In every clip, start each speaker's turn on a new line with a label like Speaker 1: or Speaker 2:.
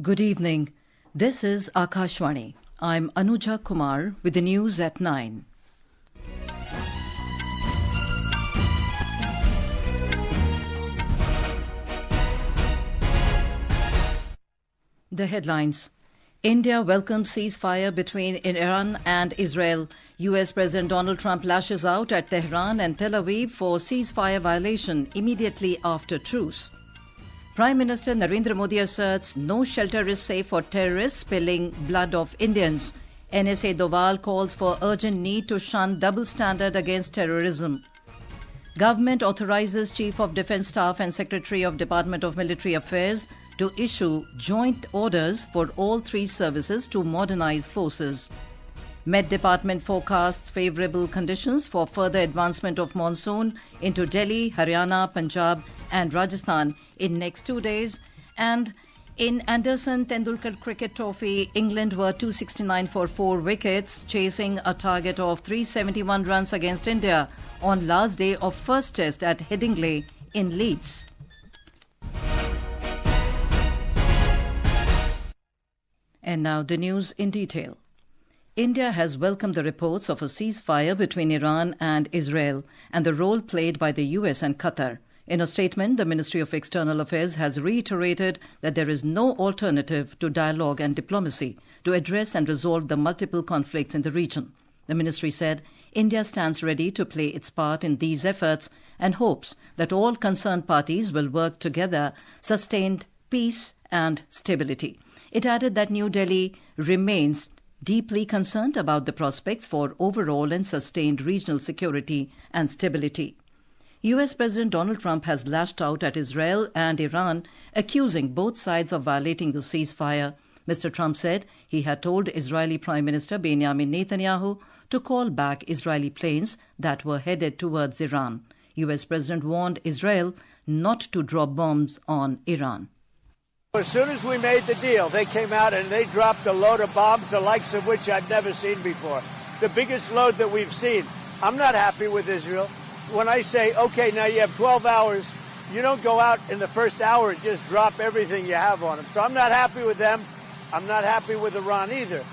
Speaker 1: Good evening. This is Akashvani. I'm Anuja Kumar with the news at 9. The headlines. India welcomes ceasefire between Iran and Israel. US President Donald Trump lashes out at Tehran and Tel Aviv for ceasefire violation immediately after truce. Prime Minister Narendra Modi asserts no shelter is safe for terrorists spilling blood of Indians. NSA Doval calls for urgent need to shun double standard against terrorism. Government authorises Chief of Defence Staff and Secretary of Department of Military Affairs to issue joint orders for all three services to modernise forces. Met Department forecasts favourable conditions for further advancement of monsoon into Delhi, Haryana, Punjab and Rajasthan in next 2 days. And in Anderson-Tendulkar Cricket Trophy, England were 269 for 4 wickets, chasing a target of 371 runs against India on last day of first test at Headingley in Leeds. And now the news in detail. India has welcomed the reports of a ceasefire between Iran and Israel and the role played by the US and Qatar. In a statement, the Ministry of External Affairs has reiterated that there is no alternative to dialogue and diplomacy to address and resolve the multiple conflicts in the region. The ministry said India stands ready to play its part in these efforts and hopes that all concerned parties will work together, sustain peace and stability. It added that New Delhi remains deeply concerned about the prospects for overall and sustained regional security and stability. US President Donald Trump has lashed out at Israel and Iran, accusing both sides of violating the ceasefire. Mr. Trump said he had told Israeli Prime Minister Benjamin Netanyahu to call back Israeli planes that were headed towards Iran. US President warned Israel not to drop bombs on Iran.
Speaker 2: As soon as we made the deal, they came out and they dropped a load of bombs, the likes of which I've never seen before. The biggest load that we've seen. I'm not happy with Israel. When I say, okay, now you have 12 hours, you don't go out in the first hour and just drop everything you have on them. So I'm not happy with them. I'm not happy with Iran either.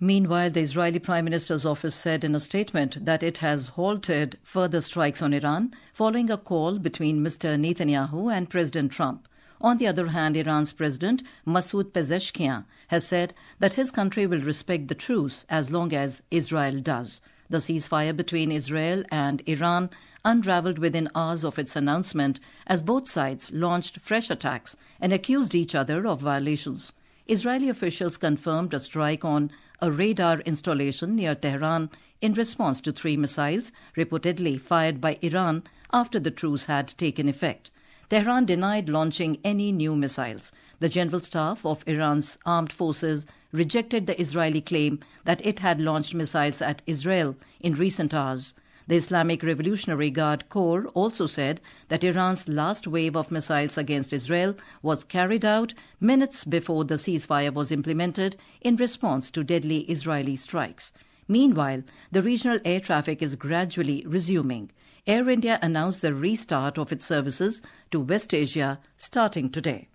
Speaker 1: Meanwhile, the Israeli Prime Minister's office said in a statement that it has halted further strikes on Iran following a call between Mr. Netanyahu and President Trump. On the other hand, Iran's President Masoud Pezeshkian has said that his country will respect the truce as long as Israel does. The ceasefire between Israel and Iran unravelled within hours of its announcement as both sides launched fresh attacks and accused each other of violations. Israeli officials confirmed a strike on a radar installation near Tehran in response to 3 missiles reportedly fired by Iran after the truce had taken effect. Tehran denied launching any new missiles. The General Staff of Iran's armed forces rejected the Israeli claim that it had launched missiles at Israel in recent hours. The Islamic Revolutionary Guard Corps also said that Iran's last wave of missiles against Israel was carried out minutes before the ceasefire was implemented in response to deadly Israeli strikes. Meanwhile, the regional air traffic is gradually resuming. Air India announced the restart of its services to West Asia starting today.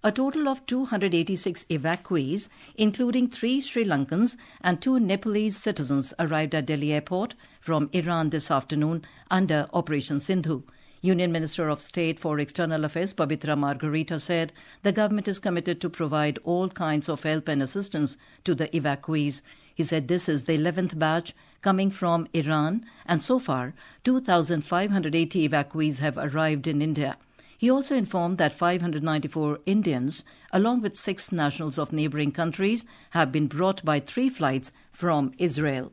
Speaker 1: A total of 286 evacuees, including 3 Sri Lankans and 2 Nepalese citizens, arrived at Delhi Airport from Iran this afternoon under Operation Sindhu. Union Minister of State for External Affairs Pavitra Margarita said the government is committed to provide all kinds of help and assistance to the evacuees. He said this is the 11th batch coming from Iran, and so far 2,580 evacuees have arrived in India. He also informed that 594 Indians, along with 6 nationals of neighbouring countries, have been brought by 3 flights from Israel.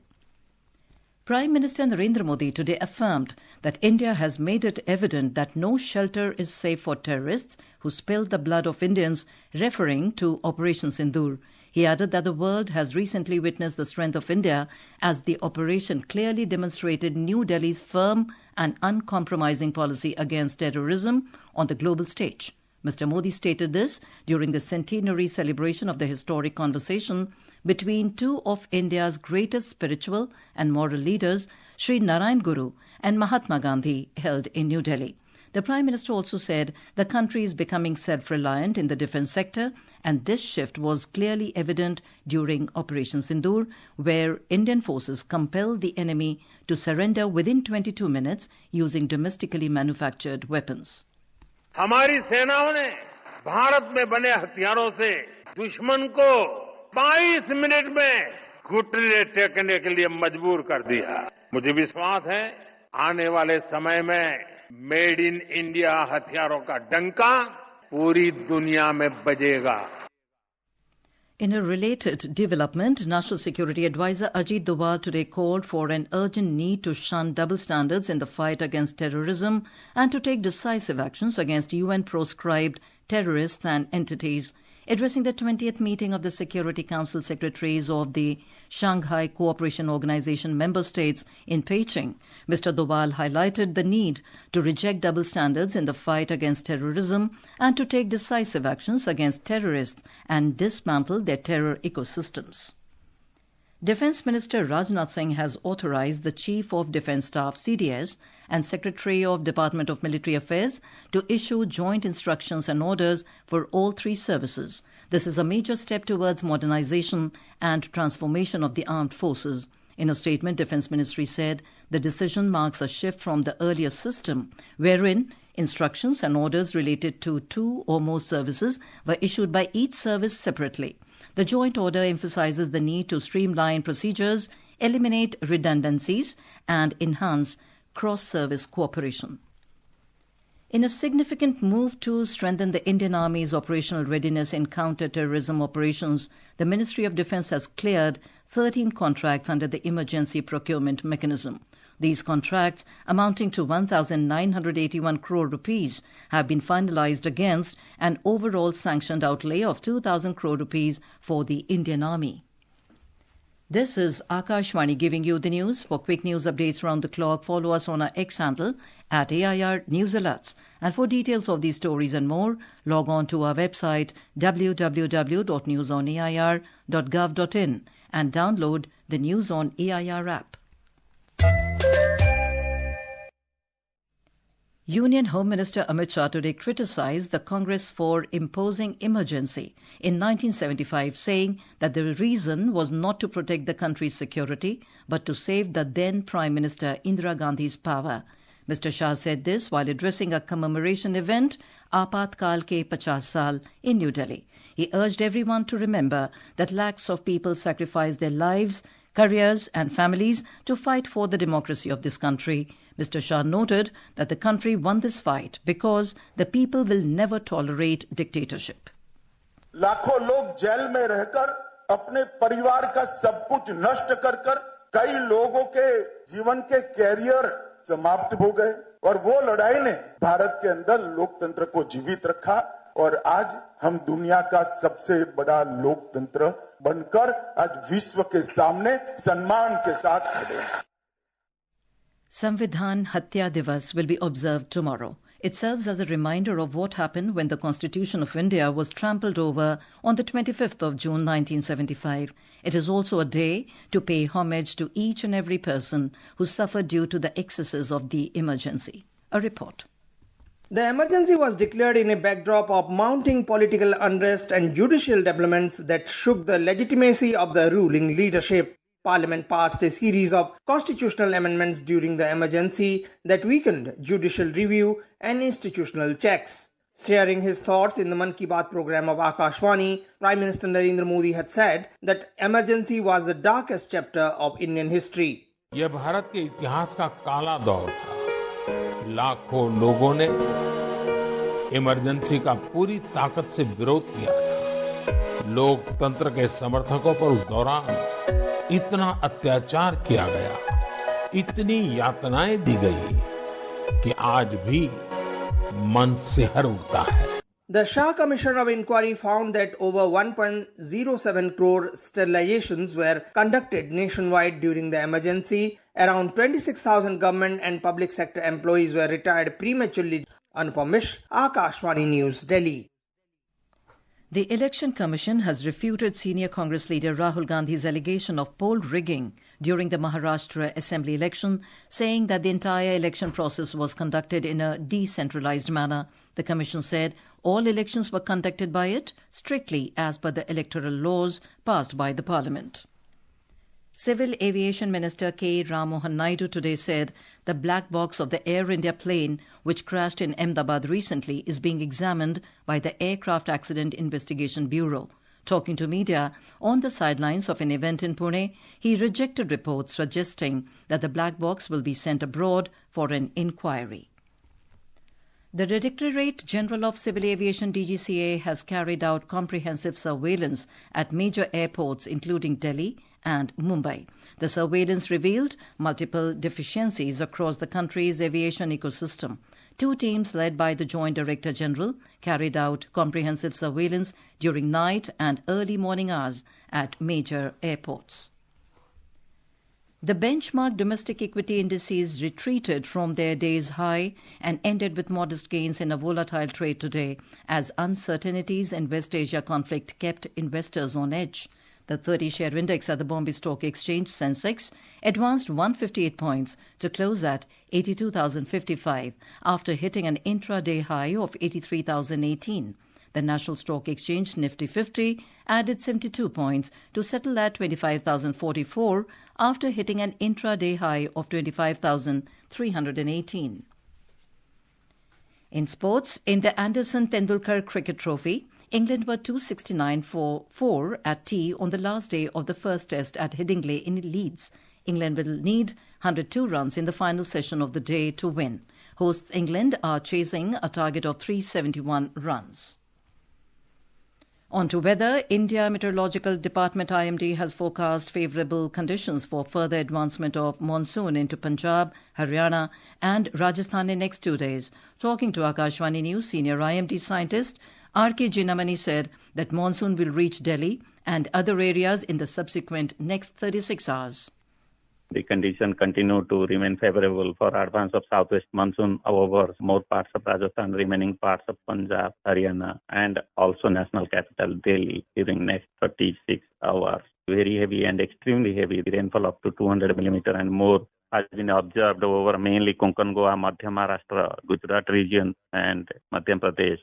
Speaker 1: Prime Minister Narendra Modi today affirmed that India has made it evident that no shelter is safe for terrorists who spilled the blood of Indians, referring to Operation Sindoor. He added that the world has recently witnessed the strength of India as the operation clearly demonstrated New Delhi's firm and uncompromising policy against terrorism on the global stage. Mr. Modi stated this during the centenary celebration of the historic conversation between 2 of India's greatest spiritual and moral leaders, Sri Narayan Guru and Mahatma Gandhi, held in New Delhi. The Prime Minister also said the country is becoming self-reliant in the defence sector, and this shift was clearly evident during Operation Sindoor, where Indian forces compelled the enemy to surrender within 22 minutes using domestically manufactured weapons.
Speaker 3: हमारी सेनाओं ने भारत में बने हथियारों से दुश्मन को 22 minute में घुटने टेकने के लिए मजबूर कर दिया। मुझे विश्वास है आने वाले समय में मेड इन इंडिया हथियारों का डंका पूरी दुनिया में बजेगा।
Speaker 1: In a related development, National Security Advisor Ajit Doval today called for an urgent need to shun double standards in the fight against terrorism and to take decisive actions against UN-proscribed terrorists and entities. Addressing the 20th meeting of the Security Council Secretaries of the Shanghai Cooperation Organization member states in Beijing, Mr. Doval highlighted the need to reject double standards in the fight against terrorism and to take decisive actions against terrorists and dismantle their terror ecosystems. Defence Minister Rajnath Singh has authorised the Chief of Defence Staff (CDS) and Secretary of Department of Military Affairs to issue joint instructions and orders for all three services. This is a major step towards modernisation and transformation of the armed forces. In a statement, Defence Ministry said the decision marks a shift from the earlier system, wherein instructions and orders related to two or more services were issued by each service separately. The joint order emphasises the need to streamline procedures, eliminate redundancies, and enhance cross-service cooperation. In a significant move to strengthen the Indian Army's operational readiness in counter-terrorism operations, the Ministry of Defence has cleared 13 contracts under the emergency procurement mechanism. These contracts, amounting to 1,981 crore rupees, have been finalised against an overall sanctioned outlay of 2,000 crore rupees for the Indian Army. This is Akashvani giving you the news. For quick news updates round the clock, follow us on our X handle at AIR News Alerts. And for details of these stories and more, log on to our website www.newsonair.gov.in and download the News on AIR app. Union Home Minister Amit Shah today criticised the Congress for imposing emergency in 1975, saying that the reason was not to protect the country's security, but to save the then Prime Minister Indira Gandhi's power. Mr. Shah said this while addressing a commemoration event, Apatkal Ke 50 Saal, in New Delhi. He urged everyone to remember that lakhs of people sacrificed their lives, careers and families to fight for the democracy of this country. Mr. Shah noted that the country won this fight because the people will never tolerate dictatorship.
Speaker 4: लाखों लोग jail में रहकर अपने परिवार का सब कुछ नष्ट कर कई लोगों के जीवन के कैरियर समाप्त हो गए और वो लड़ाई ने भारत के अंदर लोकतंत्र को जीवित रखा और आज हम दुनिया का सबसे बड़ा लोकतंत्र बनकर आज विश्व के सामने सम्मान के साथ खड़े हैं.
Speaker 1: Samvidhan Hatya Divas will be observed tomorrow. It serves as a reminder of what happened when the Constitution of India was trampled over on the 25th of June 1975. It is also a day to pay homage to each and every person who suffered due to the excesses of the emergency. A report.
Speaker 5: The emergency was declared in a backdrop of mounting political unrest and judicial developments that shook the legitimacy of the ruling leadership. Parliament passed a series of constitutional amendments during the emergency that weakened judicial review and institutional checks. Sharing his thoughts in the Man Ki Baat program of Akashvani, Prime Minister Narendra Modi had said that emergency was the darkest chapter of Indian history.
Speaker 3: यह भारत के इतिहास का काला दौर था. लाखों लोगों ने इमरजेंसी का पूरी ताकत से विरोध किया था. लोकतंत्र के समर्थकों पर उस दौरान इतना अत्याचार किया गया, इतनी यातनाएं दी गई कि आज भी मन सिहर उठता है.
Speaker 5: The Shah Commission of Inquiry found that over 1.07 crore sterilizations were conducted nationwide during the emergency. Around 26,000 government and public sector employees were retired prematurely. Anupam Mish, Akashvani News, Delhi.
Speaker 1: The Election Commission has refuted senior Congress leader Rahul Gandhi's allegation of poll rigging during the Maharashtra Assembly election, saying that the entire election process was conducted in a decentralized manner. The Commission said all elections were conducted by it strictly as per the electoral laws passed by the Parliament. Civil Aviation Minister K. Ram Mohan Naidu today said the black box of the Air India plane, which crashed in Ahmedabad recently, is being examined by the Aircraft Accident Investigation Bureau. Talking to media on the sidelines of an event in Pune, he rejected reports suggesting that the black box will be sent abroad for an inquiry. The Directorate General of Civil Aviation DGCA has carried out comprehensive surveillance at major airports including Delhi and Mumbai. The surveillance revealed multiple deficiencies across the country's aviation ecosystem. Two teams led by the Joint Director General carried out comprehensive surveillance during night and early morning hours at major airports. The benchmark domestic equity indices retreated from their day's high and ended with modest gains in a volatile trade today as uncertainties in West Asia conflict kept investors on edge. The 30-share index at the Bombay Stock Exchange Sensex advanced 158 points to close at 82,055 after hitting an intraday high of 83,018. The National Stock Exchange Nifty 50 added 72 points to settle at 25,044 after hitting an intraday high of 25,318. In sports, in the Anderson-Tendulkar Cricket Trophy, England were 269 for 4 at tea on the last day of the first test at Headingley in Leeds. England will need 102 runs in the final session of the day to win. Hosts England are chasing a target of 371 runs. On to weather, India Meteorological Department IMD has forecast favourable conditions for further advancement of monsoon into Punjab, Haryana and Rajasthan in next 2 days. Talking to Akashvani News, senior IMD scientist R.K. Jinamani said that monsoon will reach Delhi and other areas in the subsequent next 36 hours.
Speaker 6: The condition continue to remain favourable for advance of southwest monsoon over more parts of Rajasthan, remaining parts of Punjab, Haryana and also national capital Delhi during next 36 hours. Very heavy and extremely heavy rainfall up to 200 millimeter and more has been observed over mainly Konkan, Goa, Madhya Maharashtra, Gujarat region and Madhya Pradesh.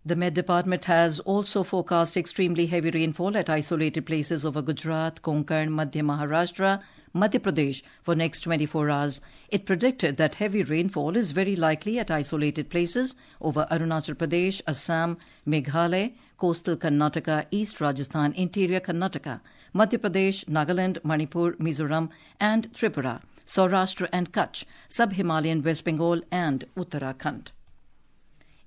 Speaker 1: The Met Department has also forecast extremely heavy rainfall at isolated places over Gujarat, Konkan, Madhya Maharashtra, Madhya Pradesh for next 24 hours. It predicted that heavy rainfall is very likely at isolated places over Arunachal Pradesh, Assam, Meghalaya, coastal Karnataka, East Rajasthan, interior Karnataka, Madhya Pradesh, Nagaland, Manipur, Mizoram and Tripura, Saurashtra and Kutch, Sub-Himalayan West Bengal and Uttarakhand.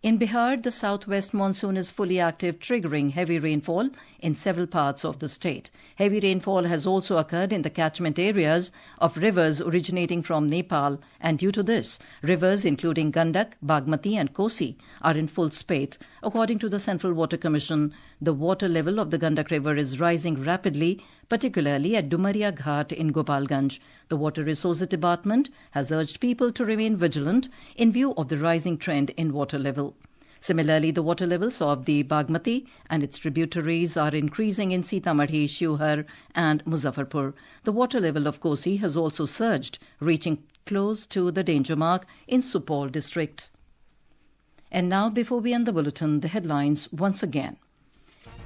Speaker 1: In Bihar, the southwest monsoon is fully active, triggering heavy rainfall in several parts of the state. Heavy rainfall has also occurred in the catchment areas of rivers originating from Nepal, and due to this, rivers including Gandak, Bagmati and Kosi are in full spate. According to the Central Water Commission, the water level of the Gandak River is rising rapidly, particularly at Dumaria Ghat in Gopalganj. The Water Resources Department has urged people to remain vigilant in view of the rising trend in water level. Similarly, the water levels of the Bagmati and its tributaries are increasing in Sitamarhi, Shiwhar and Muzaffarpur. The water level of Kosi has also surged, reaching close to the danger mark in Supaul district. And now, before we end the bulletin, the headlines once again.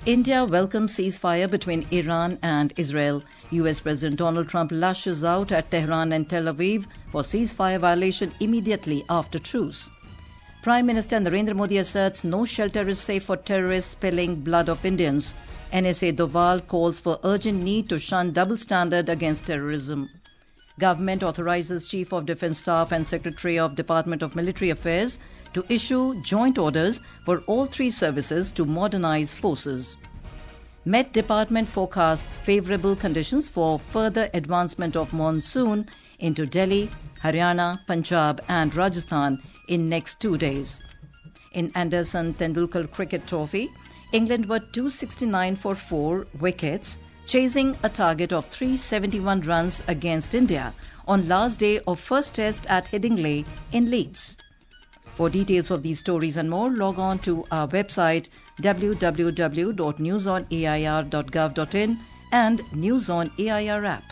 Speaker 1: India welcomes ceasefire between Iran and Israel. US President Donald Trump lashes out at Tehran and Tel Aviv for ceasefire violation immediately after truce. Prime Minister Narendra Modi asserts no shelter is safe for terrorists spilling blood of Indians. NSA Doval calls for urgent need to shun double standard against terrorism. Government authorises Chief of Defence Staff and Secretary of Department of Military Affairs to issue joint orders for all three services to modernise forces. Met Department forecasts favourable conditions for further advancement of monsoon into Delhi, Haryana, Punjab and Rajasthan in next 2 days. In Anderson-Tendulkar Cricket Trophy, England were 269 for 4 wickets, chasing a target of 371 runs against India on last day of first test at Headingley in Leeds. For details of these stories and more, log on to our website www.newsonair.gov.in and News on AIR app.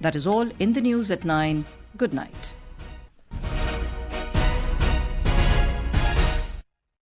Speaker 1: That is all in the news at 9. Good night.